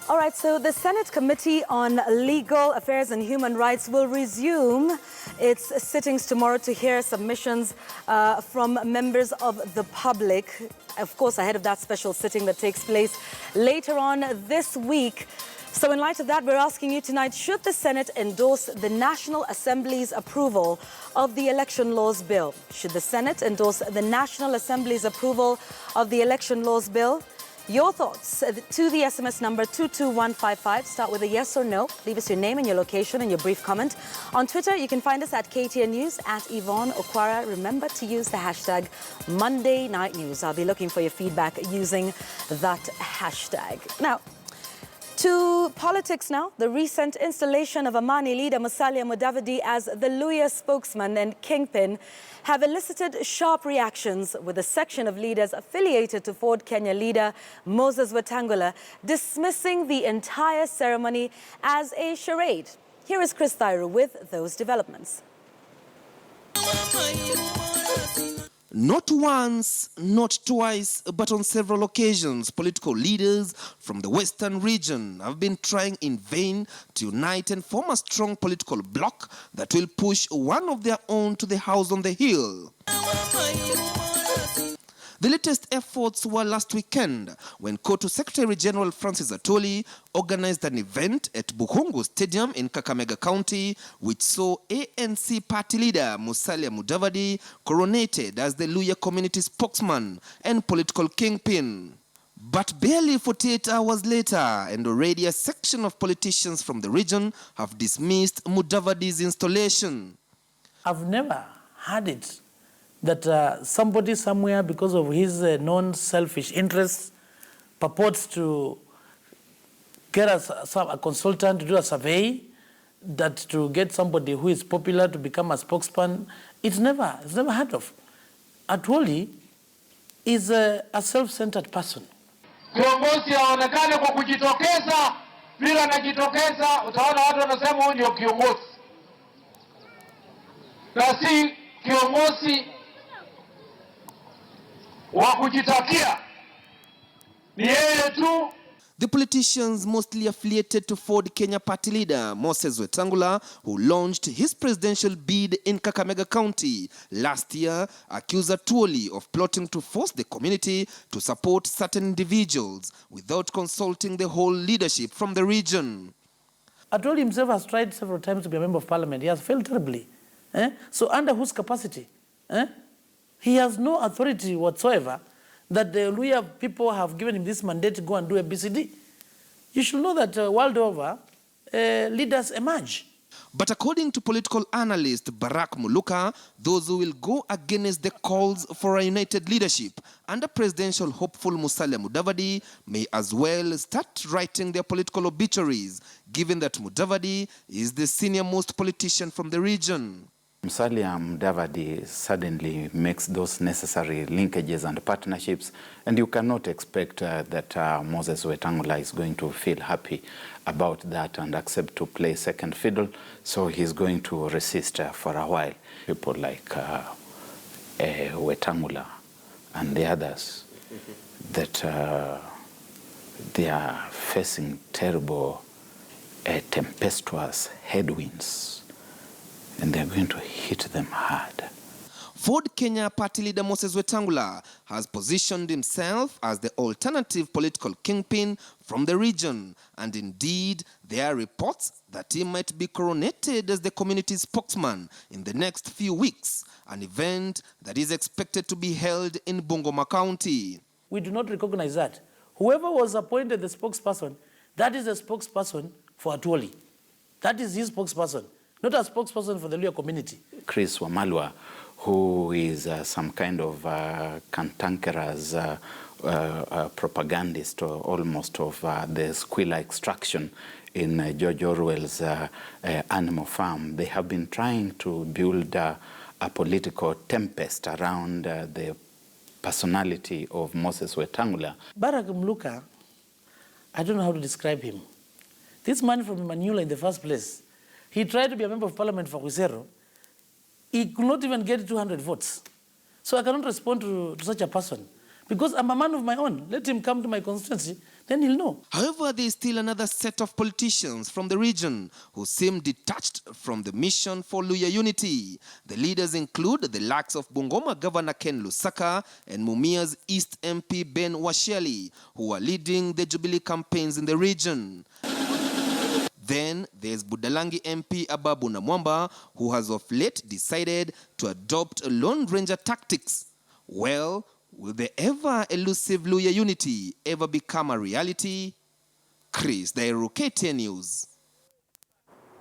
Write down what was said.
All right, so the Senate Committee on Legal Affairs and Human Rights will resume its sittings tomorrow to hear submissions from members of the public, of course, ahead of that special sitting that takes place later on this week. So in light of that, we're asking you tonight, should the Senate endorse the National Assembly's approval of the Election Laws Bill? Should the Senate endorse the National Assembly's approval of the Election Laws Bill? Your thoughts to the SMS number 22155. Start with a yes or no. Leave us your name and your location and your brief comment. On Twitter, you can find us at KTN News, at Yvonne Okwara. Remember to use the hashtag Monday Night News. I'll be looking for your feedback using that hashtag. Now, to politics now. The recent installation of Amani leader Musalia Mudavadi as the Luhya spokesman and kingpin have elicited sharp reactions, with a section of leaders affiliated to Ford Kenya leader Moses Wetangula dismissing the entire ceremony as a charade. Here is Chris Thairu with those developments. Not once, not twice, but on several occasions, political leaders from the Western region have been trying in vain to unite and form a strong political bloc that will push one of their own to the house on the hill. The latest efforts were last weekend when Kotu Secretary General Francis Atwoli organized an event at Bukhungu Stadium in Kakamega County, which saw ANC party leader Musalia Mudavadi coronated as the Luhya community spokesman and political kingpin. But barely 48 hours later, and already a section of politicians from the region have dismissed Mudavadi's installation. I've never had it that somebody somewhere, because of his non-selfish interests, purports to get a consultant to do a survey, that to get somebody who is popular to become a spokesman. It's never heard of. Atwoli is a self-centered person. Kiongozi aonekane kwa kujitokeza, bila anajitokeza utaona watu wanasema huyu ndio kiongozi. Na si kiongozi The politicians mostly affiliated to Ford Kenya party leader Moses Wetangula, who launched his presidential bid in Kakamega County last year, accused Atwoli of plotting to force the community to support certain individuals without consulting the whole leadership from the region. Atwoli himself has tried several times to be a member of parliament. He has failed terribly. So under whose capacity? He has no authority whatsoever that the Luhya people have given him this mandate to go and do a BCD. You should know that world over, leaders emerge. But according to political analyst Barak Muluka, those who will go against the calls for a united leadership under presidential hopeful Musalia Mudavadi may as well start writing their political obituaries, given that Mudavadi is the senior-most politician from the region. Musalia Mudavadi suddenly makes those necessary linkages and partnerships, and you cannot expect that Moses Wetangula is going to feel happy about that and accept to play second fiddle, so he's going to resist for a while. People like Wetangula and the others, that they are facing terrible, tempestuous headwinds, and they're going to hit them hard. Ford Kenya party leader Moses Wetangula has positioned himself as the alternative political kingpin from the region, and indeed there are reports that he might be coronated as the community spokesman in the next few weeks, an event that is expected to be held in Bungoma County. We do not recognize that. Whoever was appointed the spokesperson, that is a spokesperson for Atwoli. That is his spokesperson, not a spokesperson for the Luhya community. Chris Wamalwa, who is some kind of cantankerous propagandist, or almost of the squealer extraction in George Orwell's Animal Farm. They have been trying to build a political tempest around the personality of Moses Wetangula. Barak Muluka, I don't know how to describe him. This man from Manula in the first place, he tried to be a member of parliament for Wisero. He could not even get 200 votes. So I cannot respond to such a person, because I'm a man of my own. Let him come to my constituency then he'll know. However, there is still another set of politicians from the region who seem detached from the mission for Luhya unity. The leaders include the likes of Bungoma Governor Ken Lusaka and Mumia's East MP Ben Washiali, who are leading the Jubilee campaigns in the region. Then there's Budalangi MP Ababu Namwamba, who has of late decided to adopt Lone Ranger tactics. Well, will the ever elusive Luhya unity ever become a reality? Chris, the KTN News.